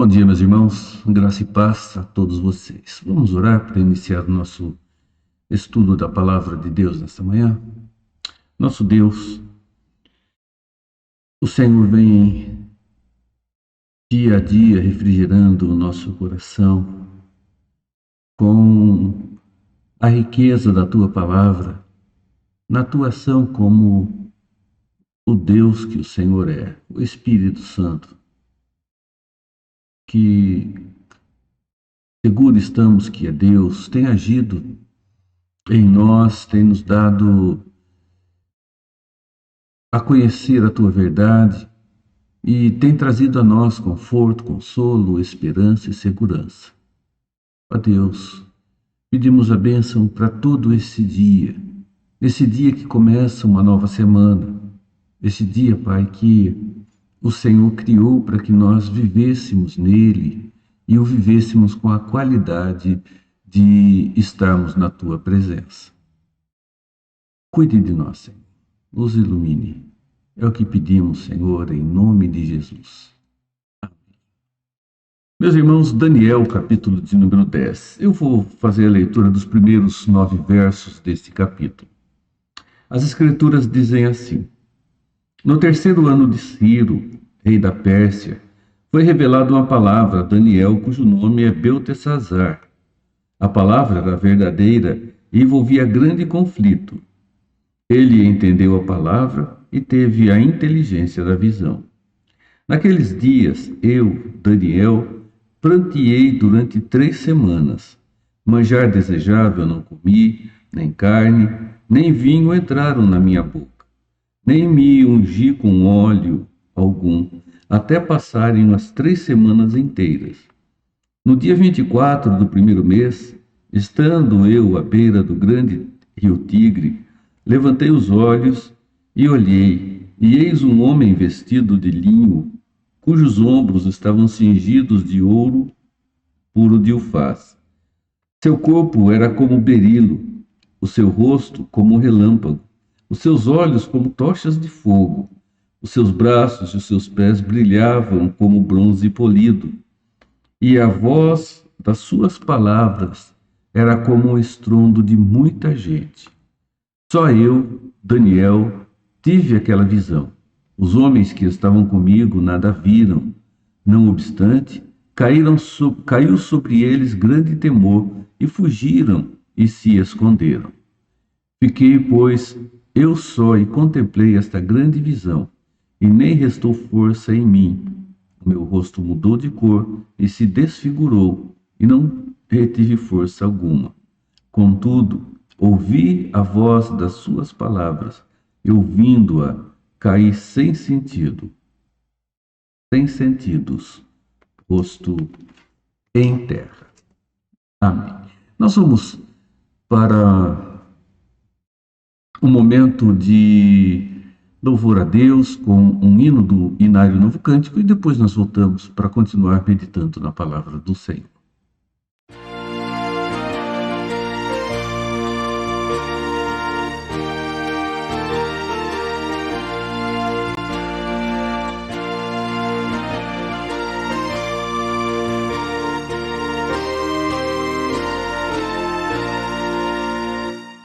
Bom dia, meus irmãos, graça e paz a todos vocês. Vamos orar para iniciar o nosso estudo da palavra de Deus nesta manhã. Nosso Deus, o Senhor vem dia a dia refrigerando o nosso coração com a riqueza da Tua palavra, na Tua ação como o Deus que o Senhor é, o Espírito Santo, que seguro estamos que é Deus, tem agido em nós, tem nos dado a conhecer a Tua verdade e tem trazido a nós conforto, consolo, esperança e segurança. Ó Deus, pedimos a bênção para todo esse dia que começa uma nova semana, esse dia, Pai, que o Senhor criou para que nós vivêssemos nele e o vivêssemos com a qualidade de estarmos na Tua presença. Cuide de nós, Senhor. Nos ilumine. É o que pedimos, Senhor, em nome de Jesus. Amém. Meus irmãos, Daniel, capítulo de número 10. Eu vou fazer a leitura dos primeiros 9 versos deste capítulo. As Escrituras dizem assim: No terceiro ano de Ciro, rei da Pérsia, foi revelada uma palavra a Daniel, cujo nome é Beltesazar. A palavra era verdadeira e envolvia grande conflito. Ele entendeu a palavra e teve a inteligência da visão. Naqueles dias, eu, Daniel, pranteei durante 3 semanas. Manjar desejável não comi, nem carne, nem vinho entraram na minha boca. Nem me ungi com óleo algum, até passarem as 3 semanas inteiras. No dia 24 do primeiro mês, estando eu à beira do grande rio Tigre, levantei os olhos e olhei, e eis um homem vestido de linho, cujos ombros estavam cingidos de ouro puro de ufaz. Seu corpo era como berilo, o seu rosto como um relâmpago, os seus olhos como tochas de fogo, os seus braços e os seus pés brilhavam como bronze polido, e a voz das suas palavras era como um estrondo de muita gente. Só eu, Daniel, tive aquela visão. Os homens que estavam comigo nada viram. Não obstante, caiu sobre eles grande temor e fugiram e se esconderam. Fiquei, pois, eu só e contemplei esta grande visão, e nem restou força em mim. O meu rosto mudou de cor e se desfigurou, e não retive força alguma. Contudo, ouvi a voz das suas palavras, e ouvindo-a, caí sem sentidos, rosto em terra. Amém. Nós vamos para um momento de louvor a Deus com um hino do Inário Novo Cântico e depois nós voltamos para continuar meditando na palavra do Senhor.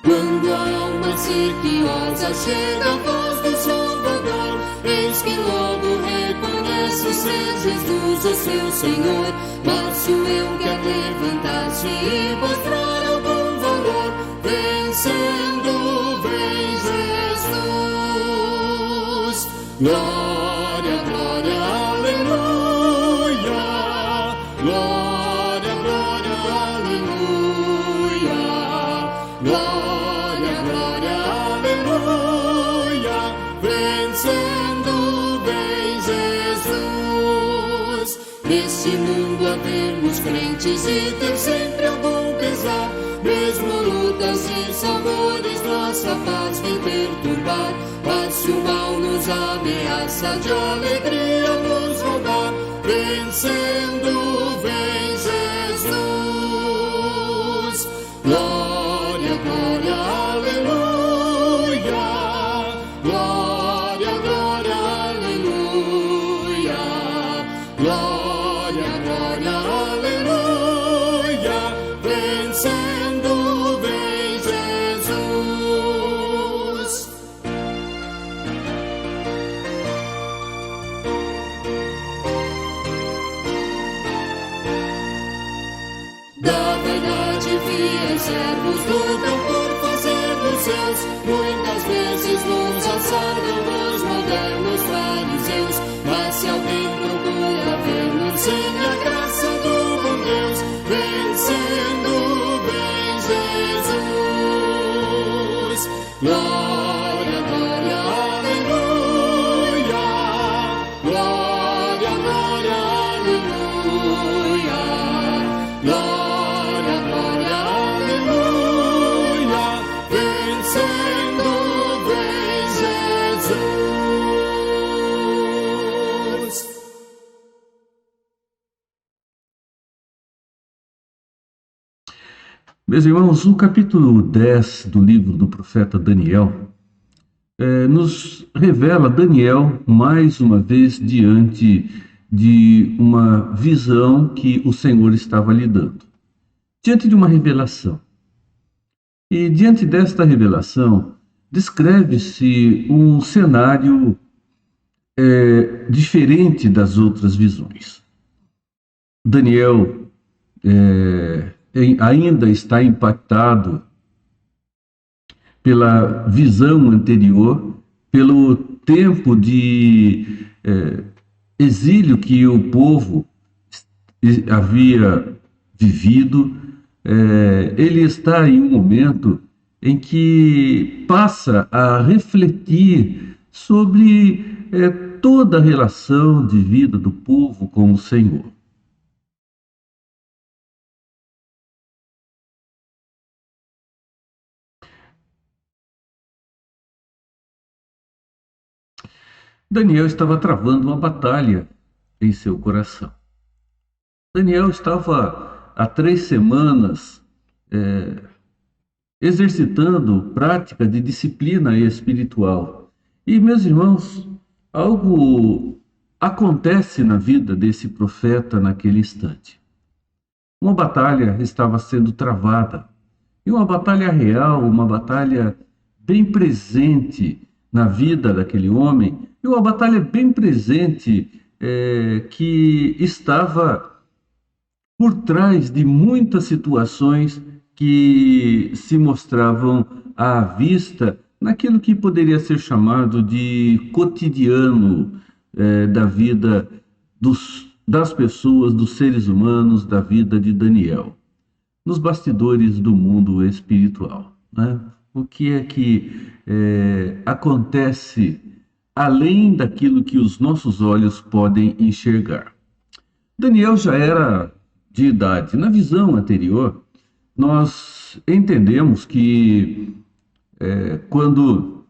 Quando a alma cirquiosa chega a voz do Salvador, eis que logo reconhece ser Jesus o seu Senhor. Mas se eu quer levantar-se e mostrar algum valor, vencendo vem Jesus. Glória, glória, aleluia. Glória, glória, aleluia. Glória, glória, aleluia, vencendo vem Jesus. Nesse mundo havemos crentes e ter sempre algum pesar, mesmo lutas e sabores nossa paz vem perturbar. Mas se o mal nos ameaça, de alegria nos roubar, vencendo vem Jesus. Glória, glória, aleluia. Glória, glória, aleluia. Glória, glória. servos do teu por fazer dos seus, muitas vezes nos assardam os modernos fariseus. Mas se alguém procura ver-nos sem a graça do bom Deus, vencendo bem Jesus. Glória, glória, aleluia. Glória, glória, aleluia. Glória, glória, aleluia. Vencendo bem Jesus. Meus irmãos, o capítulo 10 do livro do profeta Daniel nos revela Daniel mais uma vez diante de uma visão que o Senhor estava lhe dando, diante de uma revelação. E diante desta revelação, descreve-se um cenário diferente das outras visões. Daniel ainda está impactado pela visão anterior, pelo tempo de exílio que o povo havia vivido. Ele está em um momento em que passa a refletir sobre toda a relação de vida do povo com o Senhor. Daniel estava travando uma batalha em seu coração. Daniel estava há 3 semanas exercitando prática de disciplina espiritual. E, meus irmãos, algo acontece na vida desse profeta naquele instante. Uma batalha estava sendo travada, e uma batalha real, uma batalha bem presente na vida daquele homem, e uma batalha bem presente que estava por trás de muitas situações que se mostravam à vista naquilo que poderia ser chamado de cotidiano da vida das pessoas, dos seres humanos, da vida de Daniel, nos bastidores do mundo espiritual, né? O que é que acontece além daquilo que os nossos olhos podem enxergar? Daniel já era de idade. Na visão anterior, nós entendemos que quando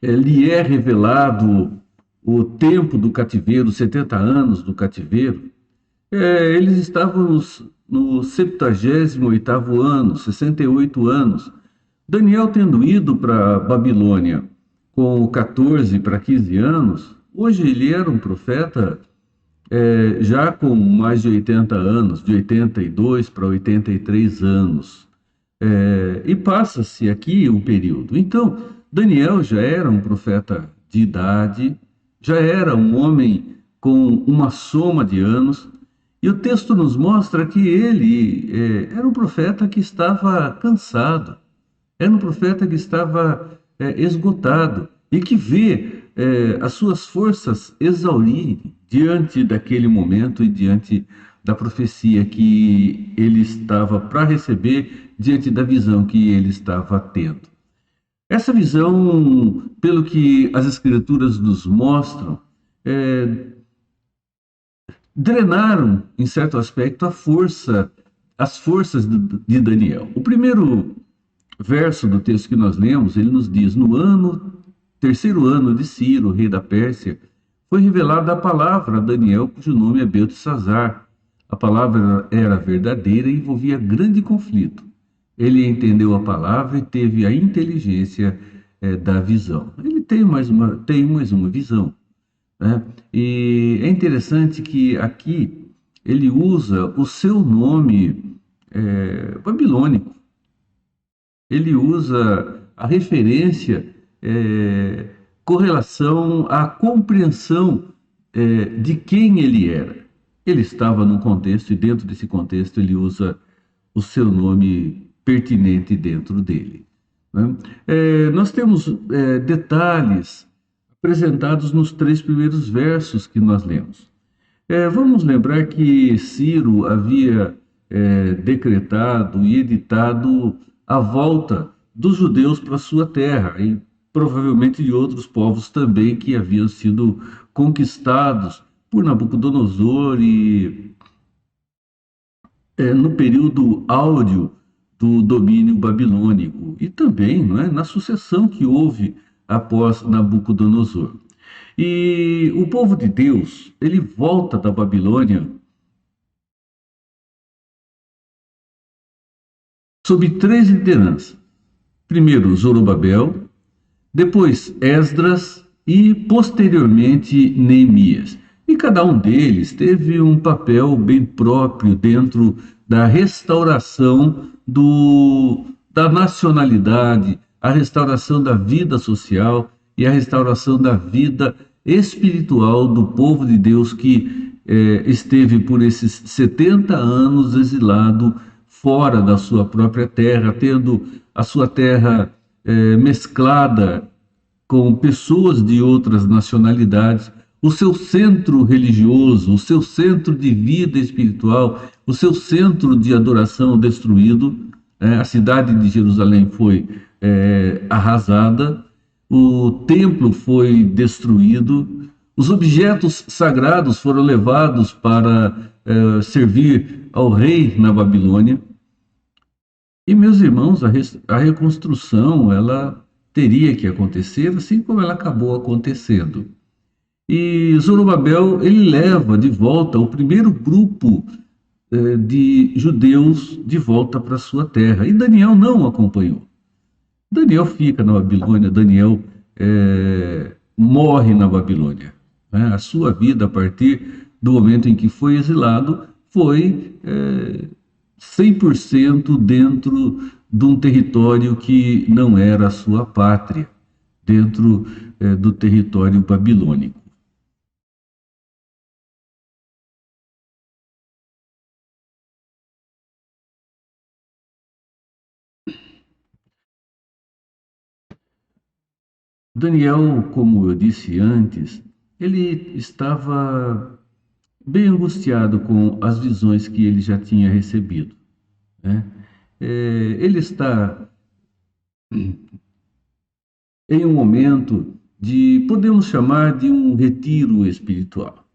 lhe é revelado o tempo do cativeiro, 70 anos do cativeiro, eles estavam no 78º ano, 68 anos. Daniel, tendo ido para Babilônia com 14 para 15 anos, hoje ele era um profeta já com mais de 80 anos, de 82 para 83 anos. E passa-se aqui um período. Então, Daniel já era um profeta de idade, já era um homem com uma soma de anos, e o texto nos mostra que ele era um profeta que estava cansado, era um profeta que estava esgotado, e que vê as suas forças exaurirem diante daquele momento e diante da profecia que ele estava para receber, diante da visão que ele estava tendo. Essa visão, pelo que as Escrituras nos mostram, drenaram, em certo aspecto, as forças de Daniel. O primeiro verso do texto que nós lemos, ele nos diz: no terceiro ano de Ciro, rei da Pérsia, foi revelada a palavra a Daniel, cujo nome é Beltesazar. A palavra era verdadeira e envolvia grande conflito. Ele entendeu a palavra e teve a inteligência da visão. Ele tem mais uma visão, né? E é interessante que aqui ele usa o seu nome babilônico. Ele usa a referência com relação à compreensão de quem ele era. Ele estava num contexto, e dentro desse contexto ele usa o seu nome pertinente dentro dele. Né? Nós temos detalhes apresentados nos 3 primeiros versos que nós lemos. Vamos lembrar que Ciro havia decretado e editado a volta dos judeus para sua terra e provavelmente de outros povos também que haviam sido conquistados por Nabucodonosor e no período áureo do domínio babilônico e também, não é, na sucessão que houve após Nabucodonosor. E o povo de Deus, ele volta da Babilônia sob 3 lideranças. Primeiro, Zorobabel, depois Esdras e, posteriormente, Neemias. E cada um deles teve um papel bem próprio dentro da restauração da nacionalidade, a restauração da vida social e a restauração da vida espiritual do povo de Deus que esteve por esses 70 anos exilado fora da sua própria terra, tendo a sua terra mesclada com pessoas de outras nacionalidades, o seu centro religioso, o seu centro de vida espiritual, o seu centro de adoração destruído. A cidade de Jerusalém foi arrasada, o templo foi destruído, os objetos sagrados foram levados para servir ao rei na Babilônia. E, meus irmãos, a reconstrução, ela teria que acontecer, assim como ela acabou acontecendo. E Zorobabel, ele leva de volta o primeiro grupo de judeus de volta para sua terra. E Daniel não o acompanhou. Daniel fica na Babilônia, Daniel morre na Babilônia. Né? A sua vida, a partir do momento em que foi exilado, foi 100% dentro de um território que não era a sua pátria, dentro do território babilônico. Daniel, como eu disse antes, ele estava bem angustiado com as visões que ele já tinha recebido. Né? Ele está em um momento de, podemos chamar de um retiro espiritual.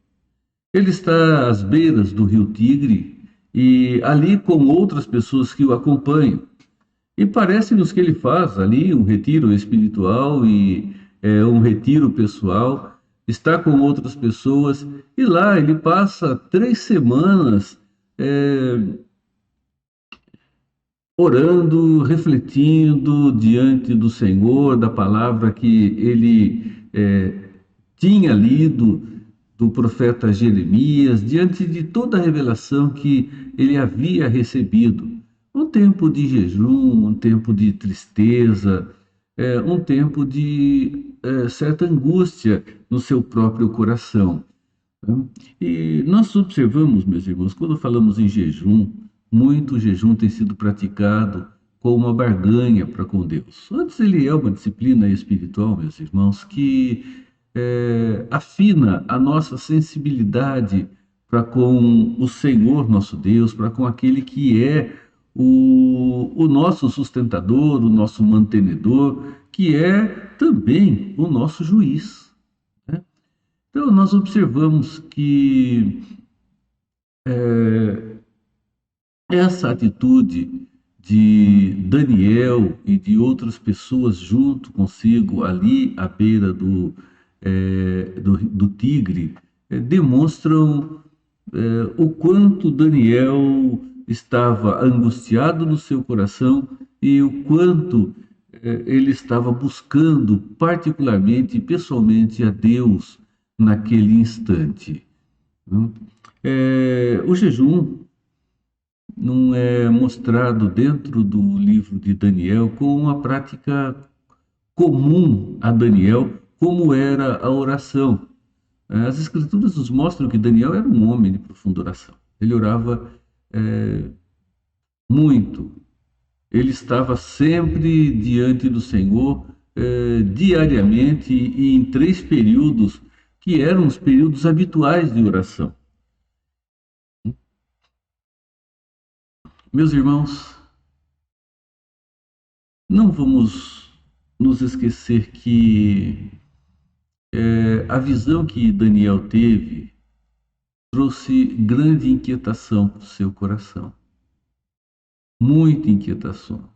Ele está às beiras do rio Tigre e ali com outras pessoas que o acompanham. E parece-nos que ele faz ali um retiro espiritual e um retiro pessoal, está com outras pessoas, e lá ele passa 3 semanas orando, refletindo diante do Senhor, da palavra que ele tinha lido do profeta Jeremias, diante de toda a revelação que ele havia recebido. Um tempo de jejum, um tempo de tristeza, um tempo de certa angústia no seu próprio coração. E nós observamos, meus irmãos, quando falamos em jejum, muito jejum tem sido praticado como uma barganha para com Deus. Antes, ele é uma disciplina espiritual, meus irmãos, que afina a nossa sensibilidade para com o Senhor nosso Deus, para com aquele que é o nosso sustentador, o nosso mantenedor, que é também o nosso juiz. Né? Então, nós observamos que essa atitude de Daniel e de outras pessoas junto consigo ali à beira do Tigre demonstram o quanto Daniel estava angustiado no seu coração e o quanto ele estava buscando particularmente e pessoalmente a Deus naquele instante. O jejum não é mostrado dentro do livro de Daniel como uma prática comum a Daniel, como era a oração. As Escrituras nos mostram que Daniel era um homem de profunda oração. Ele orava muito. Ele estava sempre diante do Senhor, diariamente e em 3 períodos, que eram os períodos habituais de oração. Meus irmãos, não vamos nos esquecer que a visão que Daniel teve trouxe grande inquietação para o seu coração. Muita inquietação.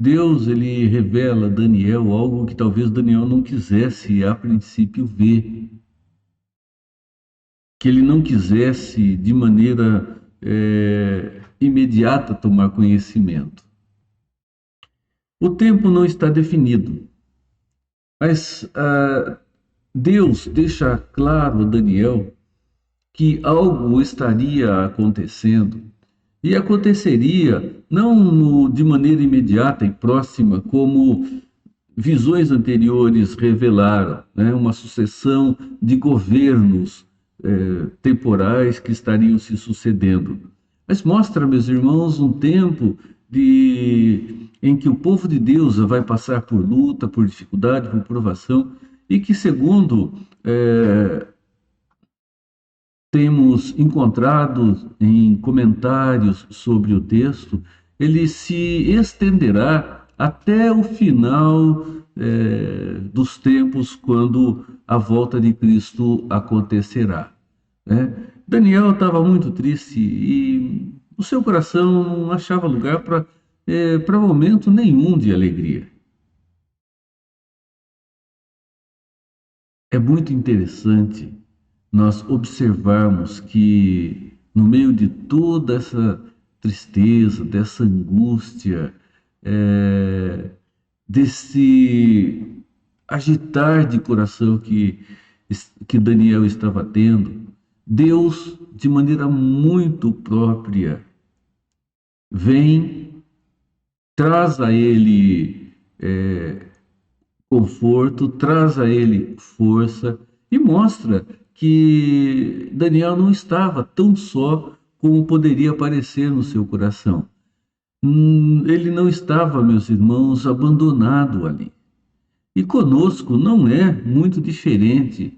Deus, ele revela a Daniel algo que talvez Daniel não quisesse a princípio ver. Que ele não quisesse de maneira imediata tomar conhecimento. O tempo não está definido, mas Deus deixa claro a Daniel que algo estaria acontecendo, e aconteceria não de maneira imediata e próxima, como visões anteriores revelaram, né? Uma sucessão de governos temporais que estariam se sucedendo. Mas mostra, meus irmãos, um tempo em que o povo de Deus vai passar por luta, por dificuldade, por provação, e que, segundo temos encontrado em comentários sobre o texto, ele se estenderá até o final dos tempos, quando a volta de Cristo acontecerá. Daniel estava muito triste e o seu coração não achava lugar para momento nenhum de alegria. É muito interessante nós observarmos que, no meio de toda essa tristeza, dessa angústia, desse agitar de coração que Daniel estava tendo, Deus, de maneira muito própria, vem, traz a ele conforto, traz a ele força e mostra que Daniel não estava tão só como poderia parecer no seu coração. Ele não estava, meus irmãos, abandonado ali. E conosco não é muito diferente,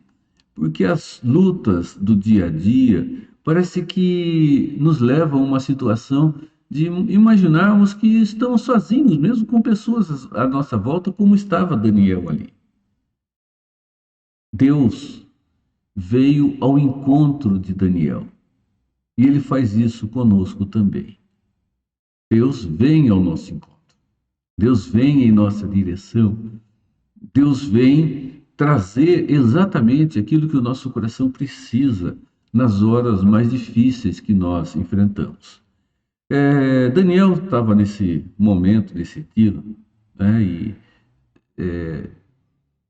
porque as lutas do dia a dia parece que nos levam a uma situação de imaginarmos que estamos sozinhos, mesmo com pessoas à nossa volta, como estava Daniel ali. Deus veio ao encontro de Daniel, e ele faz isso conosco também. Deus vem ao nosso encontro, Deus vem em nossa direção, Deus vem trazer exatamente aquilo que o nosso coração precisa nas horas mais difíceis que nós enfrentamos. Daniel estava nesse momento, nesse retiro, né, e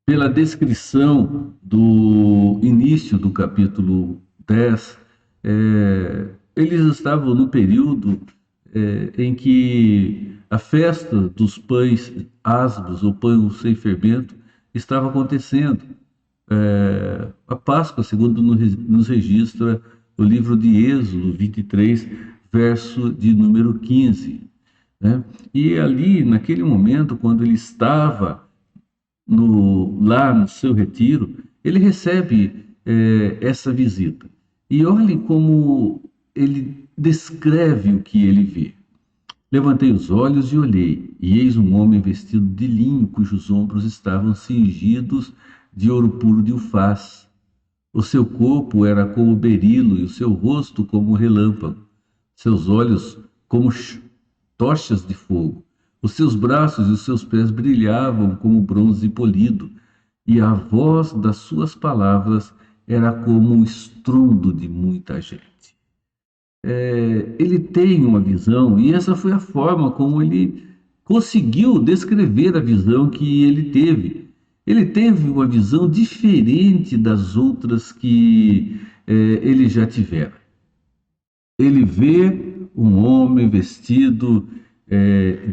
pela descrição do início do capítulo 10, eles estavam no período em que a festa dos pães asmos, ou pão sem fermento, estava acontecendo. A Páscoa, segundo nos registra o livro de Êxodo 23, verso de número 15. Né? E ali, naquele momento, quando ele estava lá no seu retiro, ele recebe essa visita. E olhe como ele descreve o que ele vê. Levantei os olhos e olhei, e eis um homem vestido de linho, cujos ombros estavam cingidos de ouro puro de Ufaz. O seu corpo era como berilo, e o seu rosto como relâmpago. Seus olhos como tochas de fogo. Os seus braços e os seus pés brilhavam como bronze polido, e a voz das suas palavras era como o estrondo de muita gente. Ele tem uma visão, e essa foi a forma como ele conseguiu descrever a visão que ele teve. Ele teve uma visão diferente das outras que ele já tivera. Ele vê um homem vestido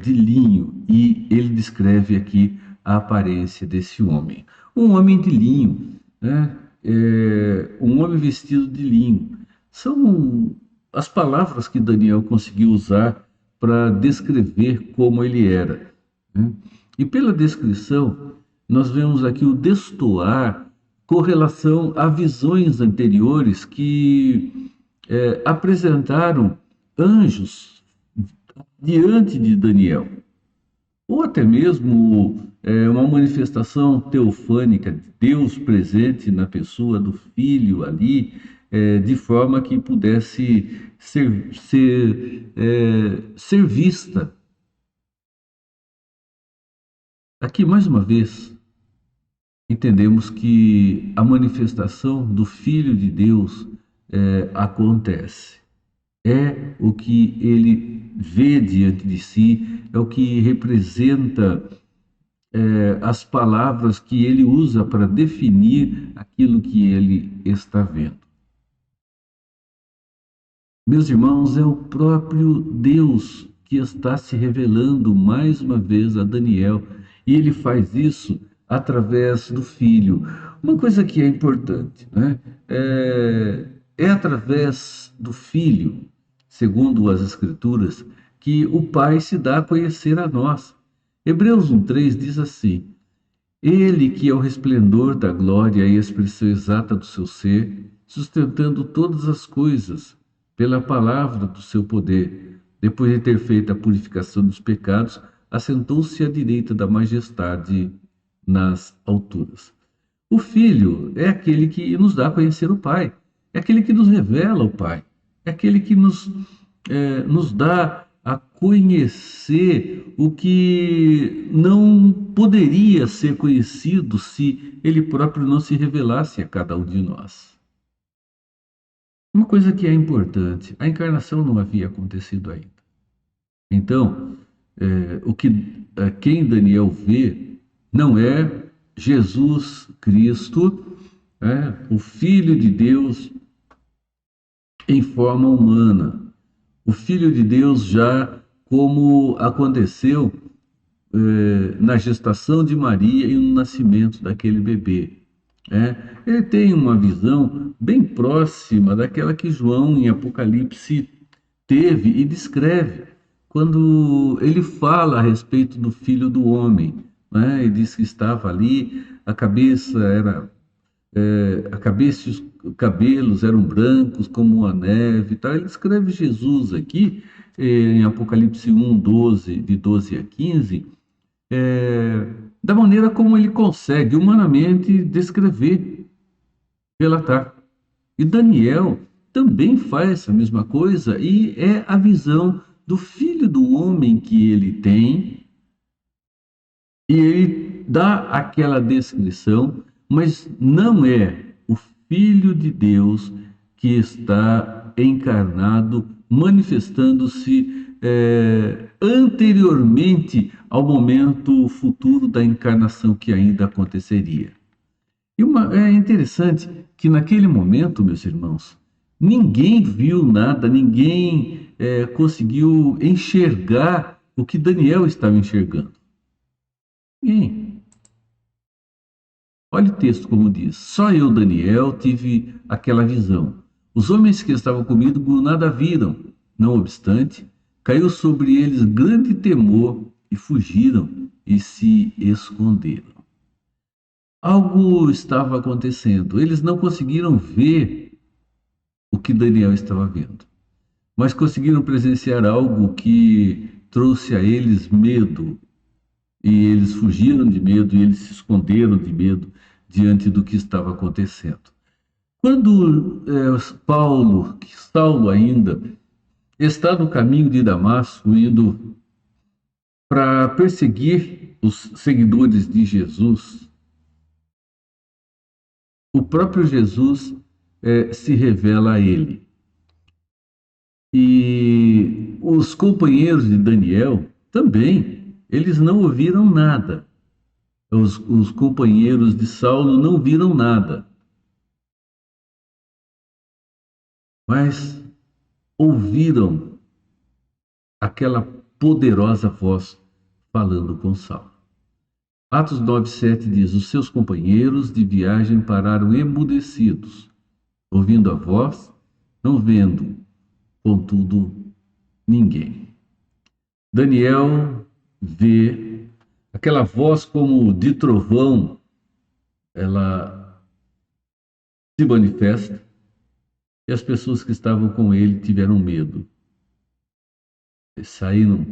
de linho, e ele descreve aqui a aparência desse homem. Um homem de linho, né? Um homem vestido de linho. São as palavras que Daniel conseguiu usar para descrever como ele era, né? E pela descrição, nós vemos aqui o destoar com relação a visões anteriores que apresentaram anjos diante de Daniel, ou até mesmo uma manifestação teofânica de Deus presente na pessoa do filho ali, de forma que pudesse ser vista. Aqui, mais uma vez, entendemos que a manifestação do Filho de Deus acontece. É o que ele vê diante de si, é o que representa as palavras que ele usa para definir aquilo que ele está vendo. Meus irmãos, é o próprio Deus que está se revelando mais uma vez a Daniel, e ele faz isso através do Filho. Uma coisa que é importante, né? É através do Filho, segundo as Escrituras, que o Pai se dá a conhecer a nós. Hebreus 1,3 diz assim: Ele que é o resplendor da glória e a expressão exata do seu ser, sustentando todas as coisas pela palavra do seu poder, depois de ter feito a purificação dos pecados, assentou-se à direita da majestade nas alturas. O Filho é aquele que nos dá a conhecer o Pai, é aquele que nos revela o Pai, é aquele que nos dá a conhecer o que não poderia ser conhecido se ele próprio não se revelasse a cada um de nós. Uma coisa que é importante, a encarnação não havia acontecido ainda. Então, quem Daniel vê não é Jesus Cristo, o Filho de Deus em forma humana. O Filho de Deus já como aconteceu na gestação de Maria e no nascimento daquele bebê. Ele tem uma visão bem próxima daquela que João, em Apocalipse, teve e descreve, quando ele fala a respeito do Filho do Homem. Ele diz que estava ali, a cabeça e os cabelos eram brancos como a neve. Tá? Ele escreve Jesus aqui, em Apocalipse 1:12, de 12 a 15, da maneira como ele consegue humanamente descrever, relatar. E Daniel também faz essa mesma coisa, e é a visão do Filho do Homem que ele tem, e ele dá aquela descrição, mas não é o Filho de Deus que está encarnado, manifestando-se anteriormente ao momento futuro da encarnação que ainda aconteceria. E é interessante que naquele momento, meus irmãos, ninguém viu nada, ninguém conseguiu enxergar o que Daniel estava enxergando. Ninguém. Olha o texto como diz: só eu, Daniel, tive aquela visão. Os homens que estavam comigo nada viram. Não obstante, caiu sobre eles grande temor e fugiram e se esconderam. Algo estava acontecendo. Eles não conseguiram ver o que Daniel estava vendo, mas conseguiram presenciar algo que trouxe a eles medo. E eles fugiram de medo, e eles se esconderam de medo diante do que estava acontecendo. Quando Saulo ainda, está no caminho de Damasco, indo para perseguir os seguidores de Jesus, o próprio Jesus se revela a ele. E os companheiros de Daniel também, eles não ouviram nada. Os companheiros de Saulo não viram nada. Mas ouviram aquela poderosa voz falando com Saulo. Atos 9:7 diz: os seus companheiros de viagem pararam emudecidos, ouvindo a voz, não vendo contudo, ninguém. Daniel vê aquela voz como de trovão, ela se manifesta, e as pessoas que estavam com ele tiveram medo. Saíram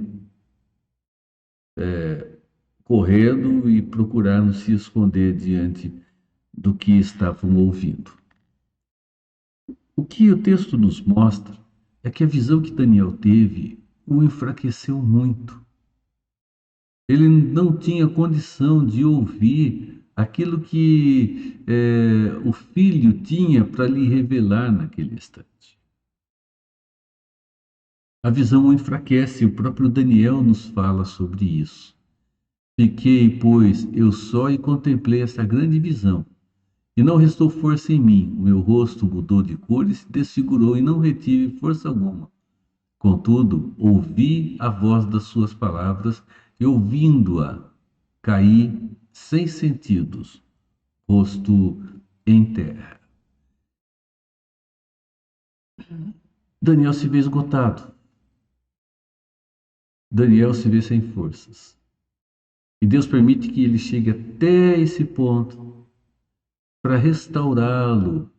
correndo e procuraram se esconder diante do que estavam ouvindo. O que o texto nos mostra é que a visão que Daniel teve o enfraqueceu muito. Ele não tinha condição de ouvir aquilo que o filho tinha para lhe revelar naquele instante. A visão o enfraquece, o próprio Daniel nos fala sobre isso. Fiquei, pois, eu só e contemplei essa grande visão, e não restou força em mim. O meu rosto mudou de cor e se desfigurou, e não retive força alguma. Contudo, ouvi a voz das suas palavras, e ouvindo-a, caí sem sentidos, rosto em terra. Daniel se vê esgotado. Daniel se vê sem forças. E Deus permite que ele chegue até esse ponto para restaurá-lo,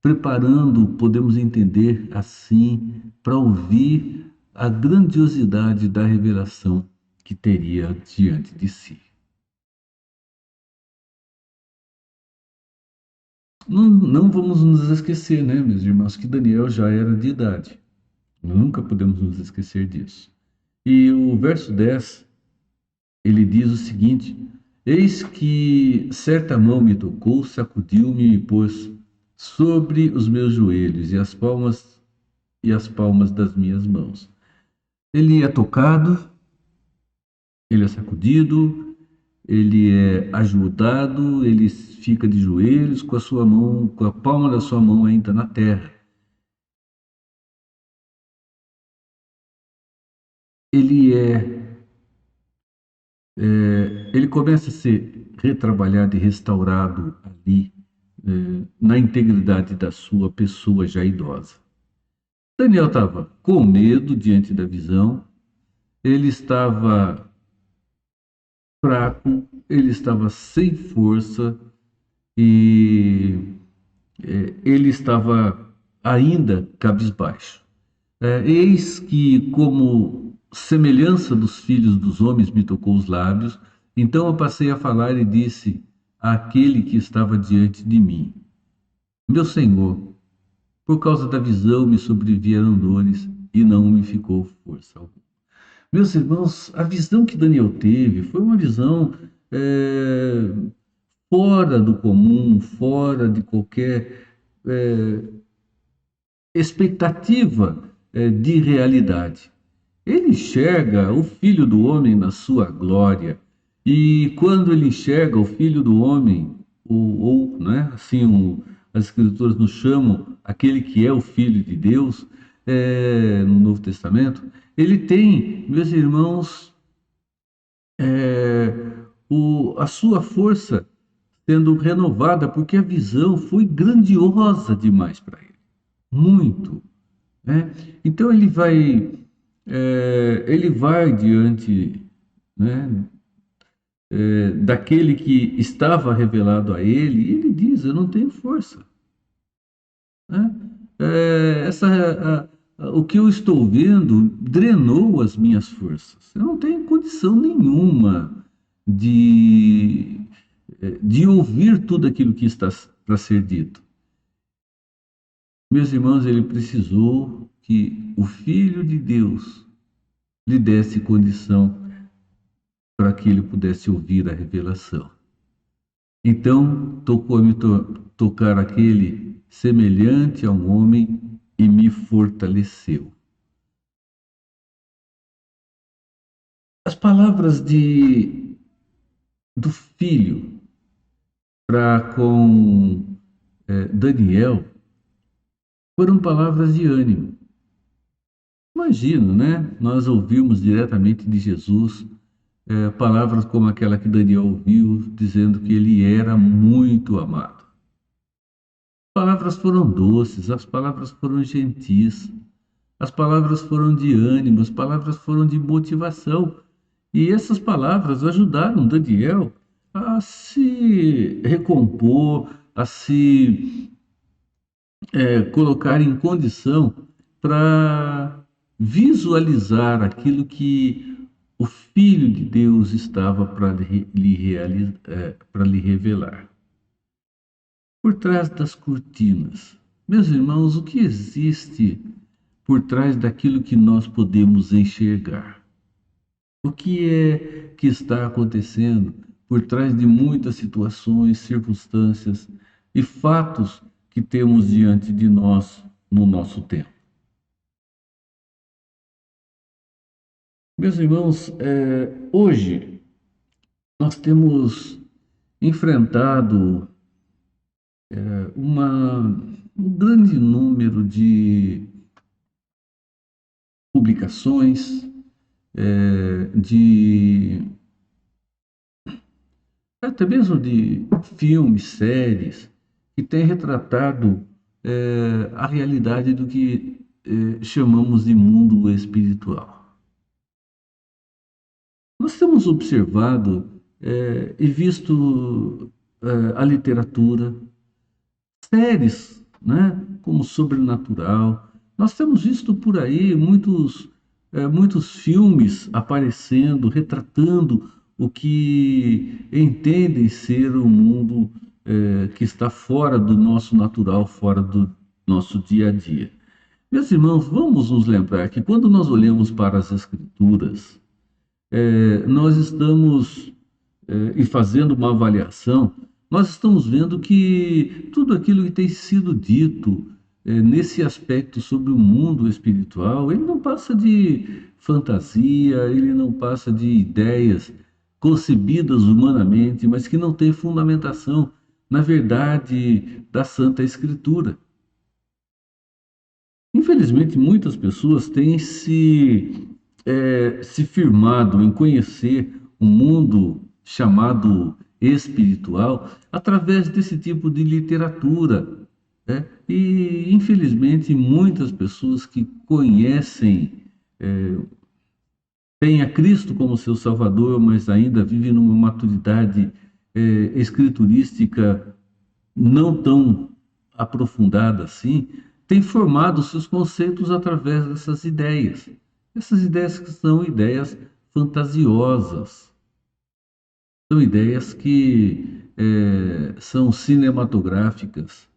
preparando, podemos entender assim, para ouvir a grandiosidade da revelação que teria diante de si. Não vamos nos esquecer, né, meus irmãos, que Daniel já era de idade. Nunca podemos nos esquecer disso. E o verso 10, ele diz o seguinte: eis que certa mão me tocou, sacudiu-me e me pôs sobre os meus joelhos e as palmas das minhas mãos. Ele é tocado, ele é sacudido, ele é ajudado, ele fica de joelhos com a sua mão, com a palma da sua mão ainda na terra. Ele começa a ser retrabalhado e restaurado ali, na integridade da sua pessoa já idosa. Daniel estava com medo diante da visão, ele estava fraco, ele estava sem força e ele estava ainda cabisbaixo. Eis que, como semelhança dos filhos dos homens, me tocou os lábios, então eu passei a falar e disse àquele que estava diante de mim: meu Senhor, por causa da visão me sobrevieram dores e não me ficou força alguma. Meus irmãos, a visão que Daniel teve foi uma visão fora do comum, fora de qualquer expectativa de realidade. Ele enxerga o Filho do Homem na sua glória, e quando ele enxerga o Filho do Homem, ou né, assim as Escrituras nos chamam aquele que é o Filho de Deus, no Novo Testamento, ele tem, meus irmãos, a sua força sendo renovada, porque a visão foi grandiosa demais para ele, muito. Né? Então ele vai diante, né, daquele que estava revelado a ele, e ele diz: eu não tenho força. Né? O que eu estou vendo drenou as minhas forças. Eu não tenho condição nenhuma de ouvir tudo aquilo que está para ser dito. Meus irmãos, ele precisou que o Filho de Deus lhe desse condição para que ele pudesse ouvir a revelação. Então, tocou-me tocar aquele semelhante a um homem e me fortaleceu. As palavras do filho para com Daniel foram palavras de ânimo. Imagino, né? Nós ouvimos diretamente de Jesus palavras como aquela que Daniel ouviu, dizendo que ele era muito amado. As palavras foram doces, as palavras foram gentis, as palavras foram de ânimo, as palavras foram de motivação. E essas palavras ajudaram Daniel a se recompor, a se colocar em condição para visualizar aquilo que o Filho de Deus estava para lhe revelar. Por trás das cortinas, meus irmãos, o que existe por trás daquilo que nós podemos enxergar? O que é que está acontecendo por trás de muitas situações, circunstâncias e fatos que temos diante de nós no nosso tempo? Meus irmãos, hoje nós temos enfrentado um grande número de publicações, até mesmo de filmes, séries, que têm retratado a realidade do que chamamos de mundo espiritual. Nós temos observado e visto a literatura, séries, né, como Sobrenatural. Nós temos visto por aí muitos filmes aparecendo, retratando o que entendem ser o mundo que está fora do nosso natural, fora do nosso dia a dia. Meus irmãos, vamos nos lembrar que quando nós olhamos para as Escrituras, nós estamos, e fazendo uma avaliação, nós estamos vendo que tudo aquilo que tem sido dito nesse aspecto sobre o mundo espiritual, ele não passa de fantasia, ele não passa de ideias concebidas humanamente, mas que não tem fundamentação na verdade da Santa Escritura. Infelizmente, muitas pessoas têm se firmado em conhecer um mundo chamado espiritual através desse tipo de literatura, né? E, infelizmente, muitas pessoas que conhecem, têm a Cristo como seu Salvador, mas ainda vivem numa maturidade escriturística não tão aprofundada assim, têm formado seus conceitos através dessas ideias. Essas ideias que são ideias fantasiosas, são ideias que são cinematográficas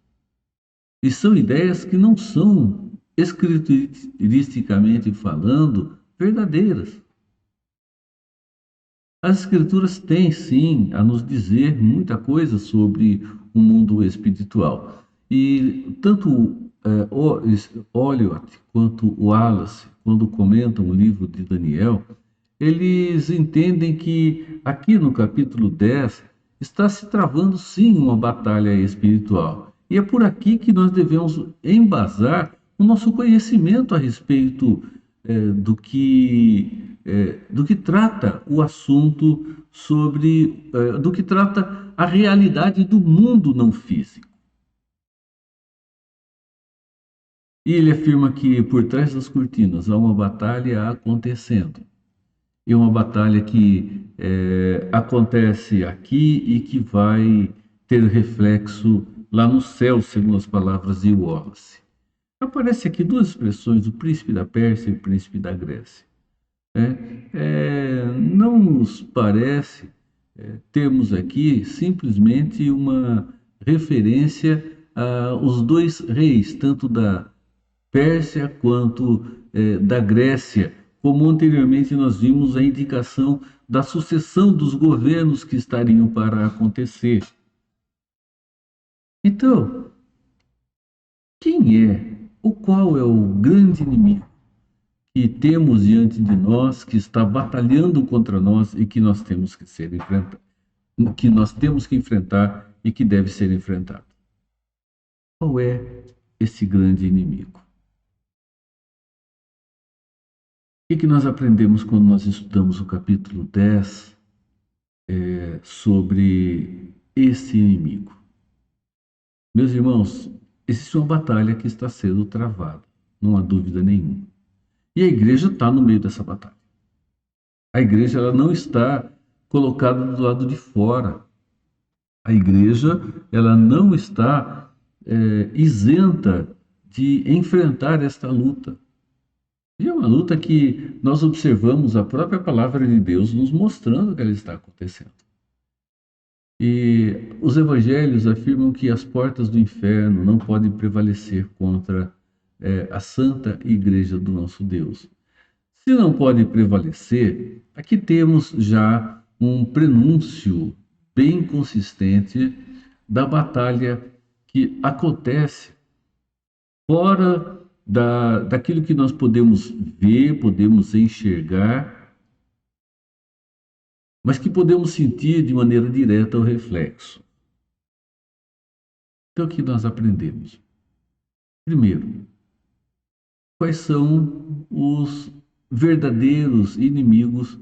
e são ideias que não são, escrituristicamente falando, verdadeiras. As Escrituras têm, sim, a nos dizer muita coisa sobre o mundo espiritual. E tanto Oliot quanto Wallace, quando comentam o livro de Daniel, eles entendem que aqui no capítulo 10 está se travando, sim, uma batalha espiritual. E é por aqui que nós devemos embasar o nosso conhecimento a respeito do que trata o assunto do que trata a realidade do mundo não físico. E ele afirma que por trás das cortinas há uma batalha acontecendo. E uma batalha que acontece aqui e que vai ter reflexo lá no céu, segundo as palavras de Wallace. Aparece aqui duas expressões, o príncipe da Pérsia e o príncipe da Grécia. Não nos parece termos aqui simplesmente uma referência aos dois reis, tanto da Pérsia quanto da Grécia, como anteriormente nós vimos a indicação da sucessão dos governos que estariam para acontecer. Então, qual é o grande inimigo que temos diante de nós, que está batalhando contra nós e que nós temos que enfrentar e que deve ser enfrentado? Qual é esse grande inimigo? O que nós aprendemos quando nós estudamos o capítulo 10 sobre esse inimigo? Meus irmãos, existe uma batalha que está sendo travada, não há dúvida nenhuma. E a igreja está no meio dessa batalha. A igreja ela não está colocada do lado de fora. A igreja ela não está isenta de enfrentar esta luta. E é uma luta que nós observamos a própria palavra de Deus nos mostrando que ela está acontecendo. E os evangelhos afirmam que as portas do inferno não podem prevalecer contra a santa igreja do nosso Deus. Se não pode prevalecer, aqui temos já um prenúncio bem consistente da batalha que acontece fora daquilo que nós podemos ver, podemos enxergar, mas que podemos sentir de maneira direta o reflexo. Então, o que nós aprendemos? Primeiro, quais são os verdadeiros inimigos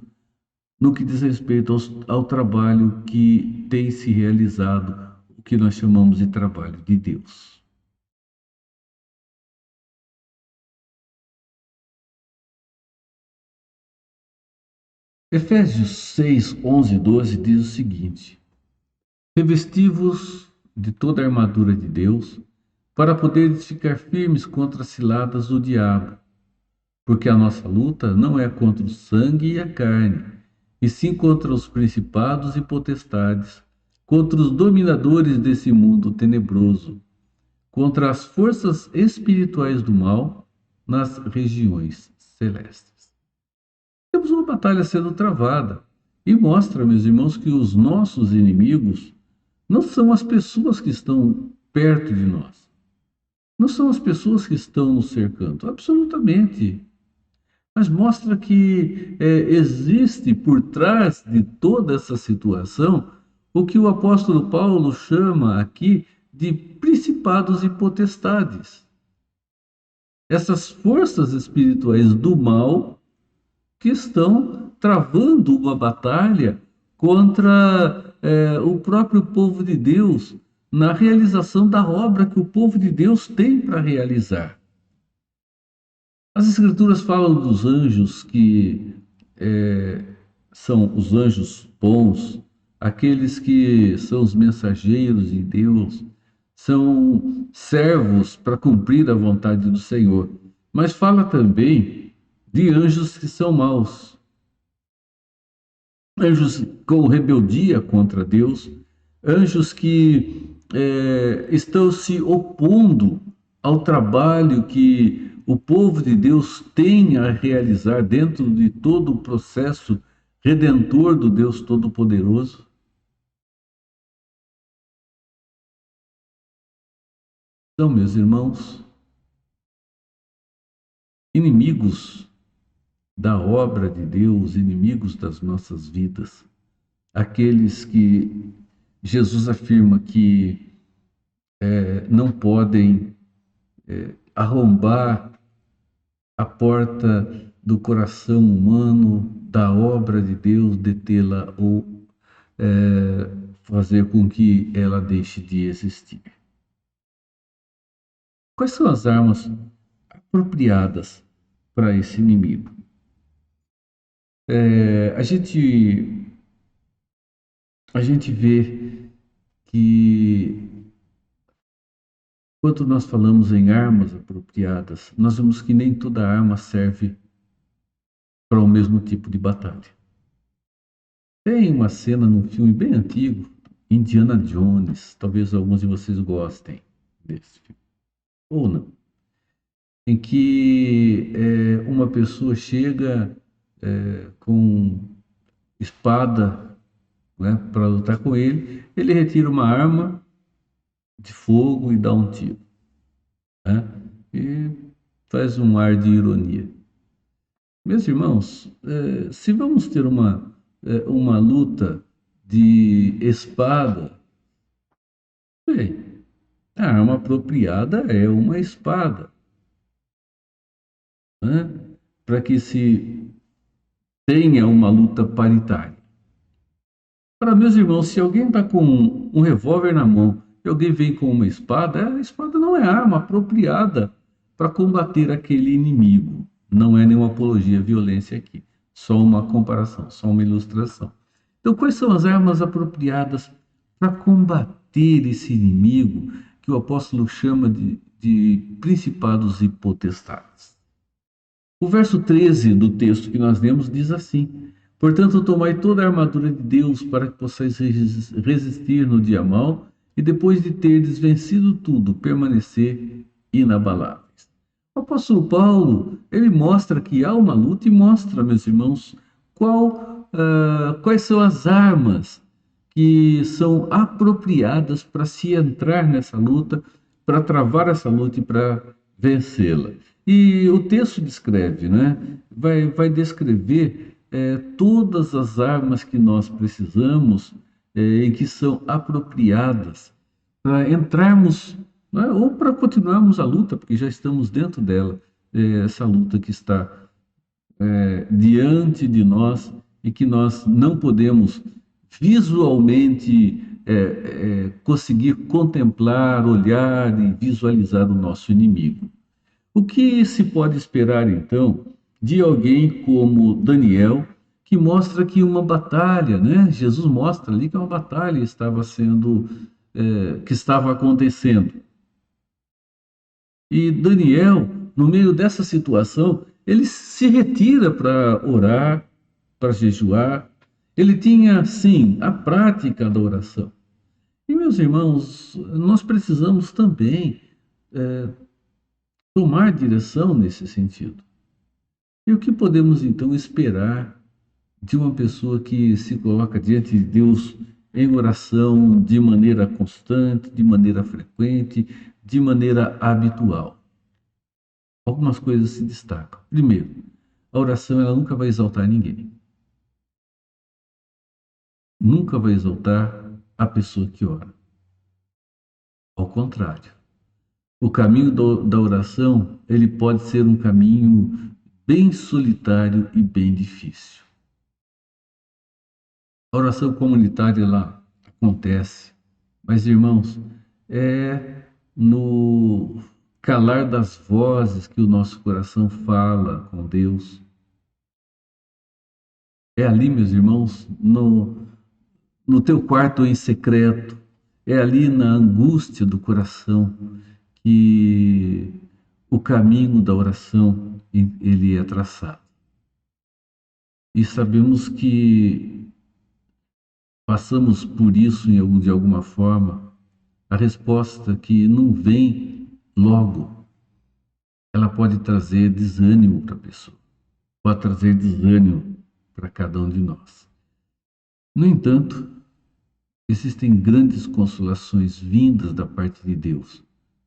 no que diz respeito ao trabalho que tem se realizado, o que nós chamamos de trabalho de Deus. Efésios 6, 11 e 12 diz o seguinte: revesti-vos de toda a armadura de Deus, para poderes ficar firmes contra as ciladas do diabo, porque a nossa luta não é contra o sangue e a carne, e sim contra os principados e potestades, contra os dominadores desse mundo tenebroso, contra as forças espirituais do mal nas regiões celestes. Temos uma batalha sendo travada e mostra, meus irmãos, que os nossos inimigos não são as pessoas que estão perto de nós, não são as pessoas que estão nos cercando, absolutamente. Mas mostra que existe por trás de toda essa situação o que o apóstolo Paulo chama aqui de principados e potestades. Essas forças espirituais do mal que estão travando uma batalha contra o próprio povo de Deus na realização da obra que o povo de Deus tem para realizar. As Escrituras falam dos anjos que são os anjos bons, aqueles que são os mensageiros de Deus, são servos para cumprir a vontade do Senhor. Mas fala também de anjos que são maus, anjos com rebeldia contra Deus, anjos que estão se opondo ao trabalho que o povo de Deus tem a realizar dentro de todo o processo redentor do Deus Todo-Poderoso. Então, meus irmãos, inimigos da obra de Deus, inimigos das nossas vidas, aqueles que Jesus afirma que não podem arrombar a porta do coração humano, da obra de Deus, detê-la ou fazer com que ela deixe de existir. Quais são as armas apropriadas para esse inimigo? A gente vê que quando nós falamos em armas apropriadas, nós vemos que nem toda arma serve para o mesmo tipo de batalha. Tem uma cena num filme bem antigo, Indiana Jones, talvez alguns de vocês gostem desse filme, ou não, em que uma pessoa chega com espada, né, para lutar com ele, ele retira uma arma de fogo e dá um tiro, né? E faz um ar de ironia. Meus irmãos, se vamos ter uma luta de espada, bem, a arma apropriada é uma espada, né? Para que se tenha uma luta paritária. Para meus irmãos, se alguém está com um revólver na mão e alguém vem com uma espada, a espada não é arma apropriada para combater aquele inimigo. Não é nenhuma apologia à violência aqui, só uma comparação, só uma ilustração. Então, quais são as armas apropriadas para combater esse inimigo que o apóstolo chama de principados e potestades? O verso 13 do texto que nós lemos diz assim: portanto, tomai toda a armadura de Deus para que possais resistir no dia mau e depois de terdes vencido tudo, permanecer inabaláveis. O apóstolo Paulo, ele mostra que há uma luta e mostra, meus irmãos, quais são as armas que são apropriadas para se entrar nessa luta, para travar essa luta e para vencê-la. E o texto descreve, né? Vai descrever todas as armas que nós precisamos e que são apropriadas para entrarmos, né, ou para continuarmos a luta, porque já estamos dentro dela, essa luta que está diante de nós e que nós não podemos visualmente conseguir contemplar, olhar e visualizar o nosso inimigo. O que se pode esperar, então, de alguém como Daniel, que mostra que uma batalha, né? Jesus mostra ali que uma batalha que estava acontecendo. E Daniel, no meio dessa situação, ele se retira para orar, para jejuar. Ele tinha, sim, a prática da oração. E, meus irmãos, nós precisamos também tomar direção nesse sentido. E o que podemos, então, esperar de uma pessoa que se coloca diante de Deus em oração de maneira constante, de maneira frequente, de maneira habitual? Algumas coisas se destacam. Primeiro, a oração ela nunca vai exaltar ninguém. Nunca vai exaltar a pessoa que ora. Ao contrário, o caminho da oração ele pode ser um caminho bem solitário e bem difícil. A oração comunitária ela acontece, mas, irmãos, é no calar das vozes que o nosso coração fala com Deus. É ali, meus irmãos, no teu quarto em secreto, é ali na angústia do coração que o caminho da oração ele é traçado. E sabemos que passamos por isso de alguma forma. A resposta que não vem logo, ela pode trazer desânimo para a pessoa, pode trazer desânimo para cada um de nós. No entanto, existem grandes consolações vindas da parte de Deus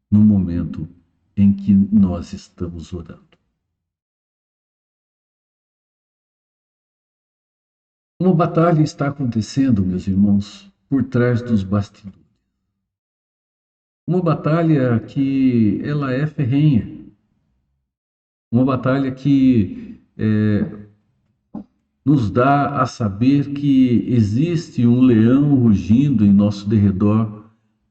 no momento em que nós estamos orando. Uma batalha está acontecendo, meus irmãos, por trás dos bastidores. Uma batalha que ela é ferrenha. Uma batalha que nos dá a saber que existe um leão rugindo em nosso derredor,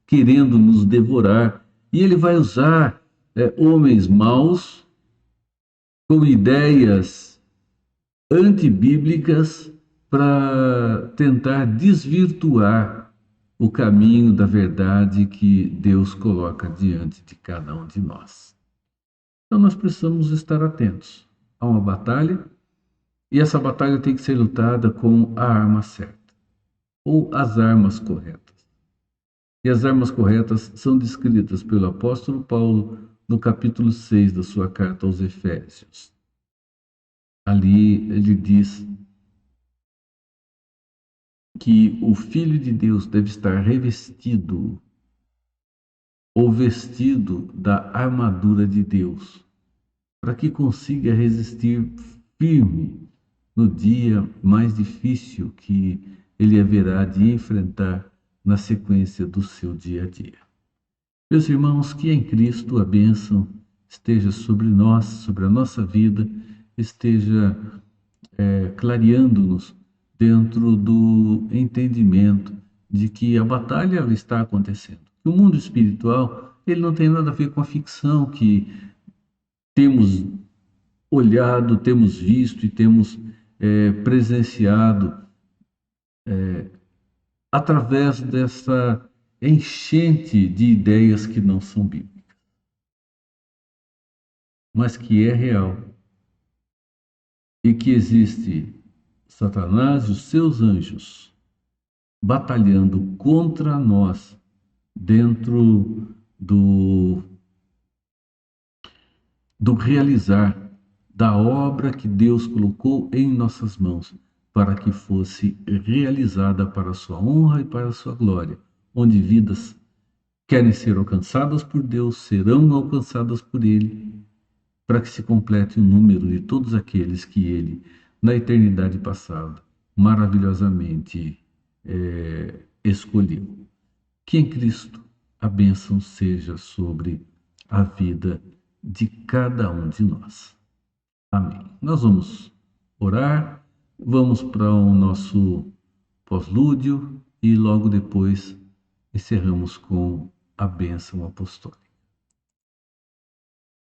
querendo nos devorar. E ele vai usar homens maus com ideias antibíblicas para tentar desvirtuar o caminho da verdade que Deus coloca diante de cada um de nós. Então nós precisamos estar atentos a uma batalha, e essa batalha tem que ser lutada com a arma certa, ou as armas corretas. E as armas corretas são descritas pelo apóstolo Paulo no capítulo 6 da sua carta aos Efésios. Ali ele diz que o Filho de Deus deve estar revestido ou vestido da armadura de Deus, para que consiga resistir firme no dia mais difícil que ele haverá de enfrentar na sequência do seu dia a dia. Meus irmãos, que em Cristo a bênção esteja sobre nós, sobre a nossa vida, esteja clareando-nos dentro do entendimento de que a batalha está acontecendo. O mundo espiritual ele não tem nada a ver com a ficção que temos olhado, temos visto e temos presenciado através dessa enchente de ideias que não são bíblicas, mas que é real e que existe Satanás e os seus anjos batalhando contra nós dentro do realizar da obra que Deus colocou em nossas mãos para que fosse realizada para a sua honra e para a sua glória, onde vidas querem ser alcançadas por Deus, serão alcançadas por Ele, para que se complete o número de todos aqueles que Ele, na eternidade passada, maravilhosamente escolheu. Que em Cristo a bênção seja sobre a vida de cada um de nós. Amém. Nós vamos orar, vamos para o nosso pós-lúdio e logo depois encerramos com a bênção apostólica.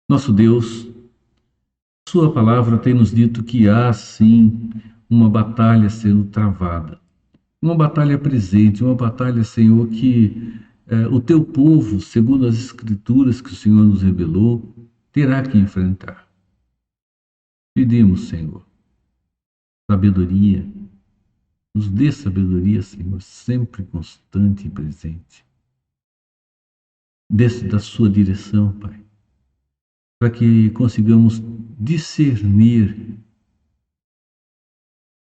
Nosso Deus, Sua palavra tem nos dito que há, sim, uma batalha sendo travada. Uma batalha presente, uma batalha, Senhor, que o Teu povo, segundo as Escrituras que o Senhor nos revelou, terá que enfrentar. Pedimos, Senhor, sabedoria. Nos dê sabedoria, Senhor, sempre constante e presente. Desce da Sua direção, Pai, para que consigamos discernir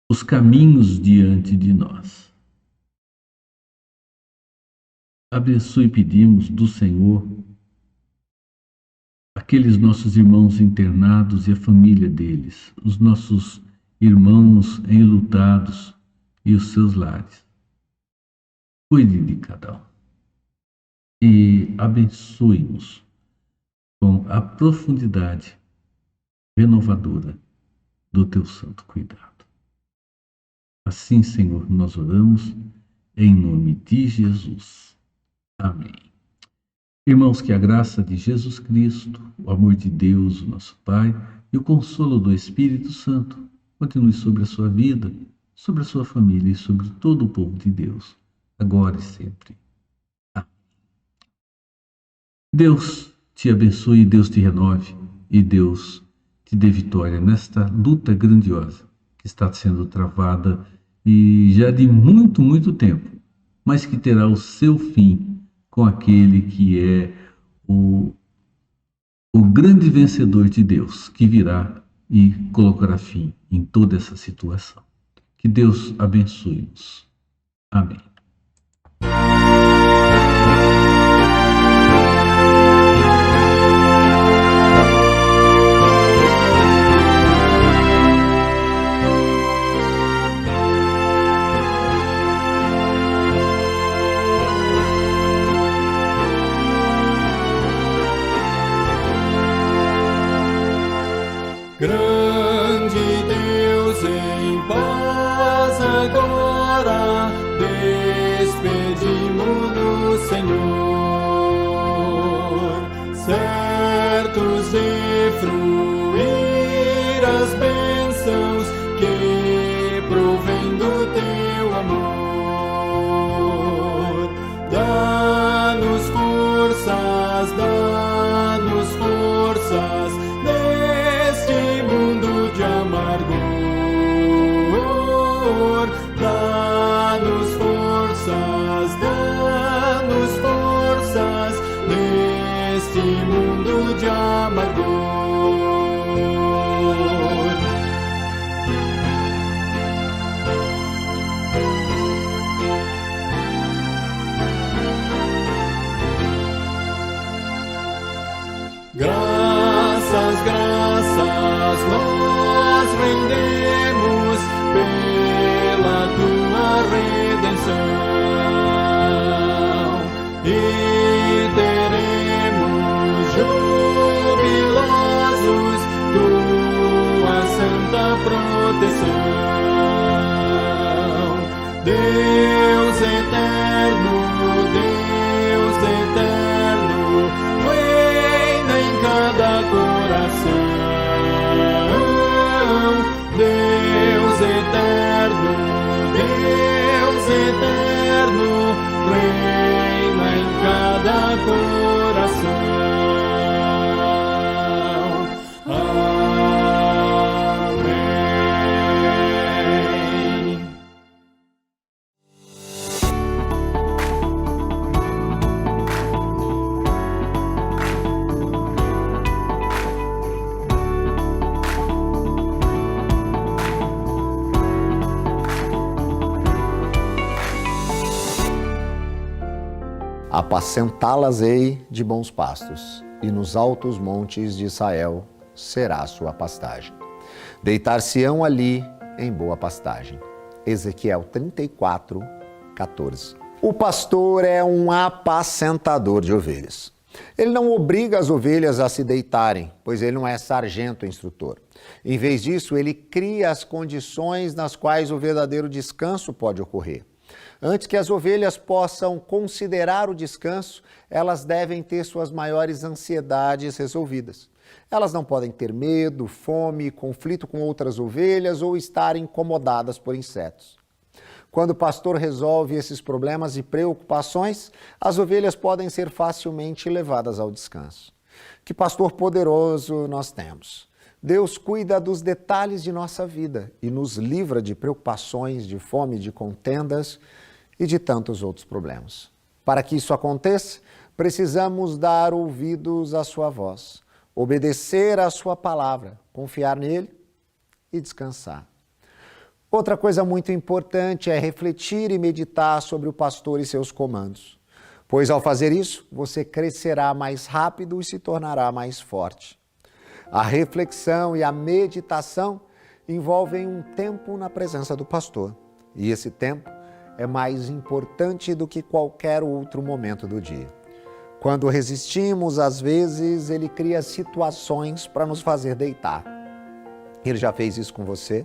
os caminhos diante de nós. Abençoe e pedimos do Senhor aqueles nossos irmãos internados e a família deles, os nossos irmãos enlutados e os seus lares. Cuide de cada um e abençoe-nos com a profundidade renovadora do Teu santo cuidado. Assim, Senhor, nós oramos em nome de Jesus. Amém. Irmãos, que a graça de Jesus Cristo, o amor de Deus, o nosso Pai, e o consolo do Espírito Santo continue sobre a sua vida, sobre a sua família e sobre todo o povo de Deus, agora e sempre. Amém. Deus te abençoe, Deus te renove e Deus te dê vitória nesta luta grandiosa que está sendo travada e já de muito, muito tempo, mas que terá o seu fim com aquele que é o grande vencedor de Deus, que virá e colocará fim em toda essa situação. Que Deus abençoe-nos. Amém. Grande Deus, em paz agora despedimos-nos, Senhor, certos de fruir as bênçãos que provém do Teu amor. Dá-nos forças, dá-nos forças neste mundo de amargor. Dá-nos forças neste mundo de amargor. Graças, graças nós rendemos pela Tua redenção e teremos jubilosos Tua santa proteção. Deus eterno, reina em cada coração. Apacentá-las-ei de bons pastos, e nos altos montes de Israel será a sua pastagem. Deitar-se-ão ali em boa pastagem. Ezequiel 34, 14. O pastor é um apacentador de ovelhas. Ele não obriga as ovelhas a se deitarem, pois ele não é sargento instrutor. Em vez disso, ele cria as condições nas quais o verdadeiro descanso pode ocorrer. Antes que as ovelhas possam considerar o descanso, elas devem ter suas maiores ansiedades resolvidas. Elas não podem ter medo, fome, conflito com outras ovelhas ou estar incomodadas por insetos. Quando o pastor resolve esses problemas e preocupações, as ovelhas podem ser facilmente levadas ao descanso. Que pastor poderoso nós temos! Deus cuida dos detalhes de nossa vida e nos livra de preocupações, de fome, de contendas e de tantos outros problemas. Para que isso aconteça, precisamos dar ouvidos à sua voz, obedecer à sua palavra, confiar nele e descansar. Outra coisa muito importante é refletir e meditar sobre o pastor e seus comandos, pois ao fazer isso, você crescerá mais rápido e se tornará mais forte. A reflexão e a meditação envolvem um tempo na presença do pastor, e esse tempo é mais importante do que qualquer outro momento do dia. Quando resistimos, às vezes, ele cria situações para nos fazer deitar. Ele já fez isso com você?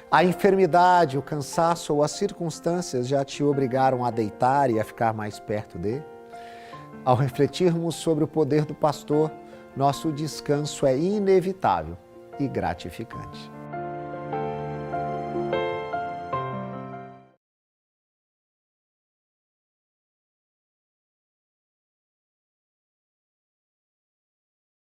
A enfermidade, o cansaço ou as circunstâncias já te obrigaram a deitar e a ficar mais perto dele? Ao refletirmos sobre o poder do pastor, nosso descanso é inevitável e gratificante.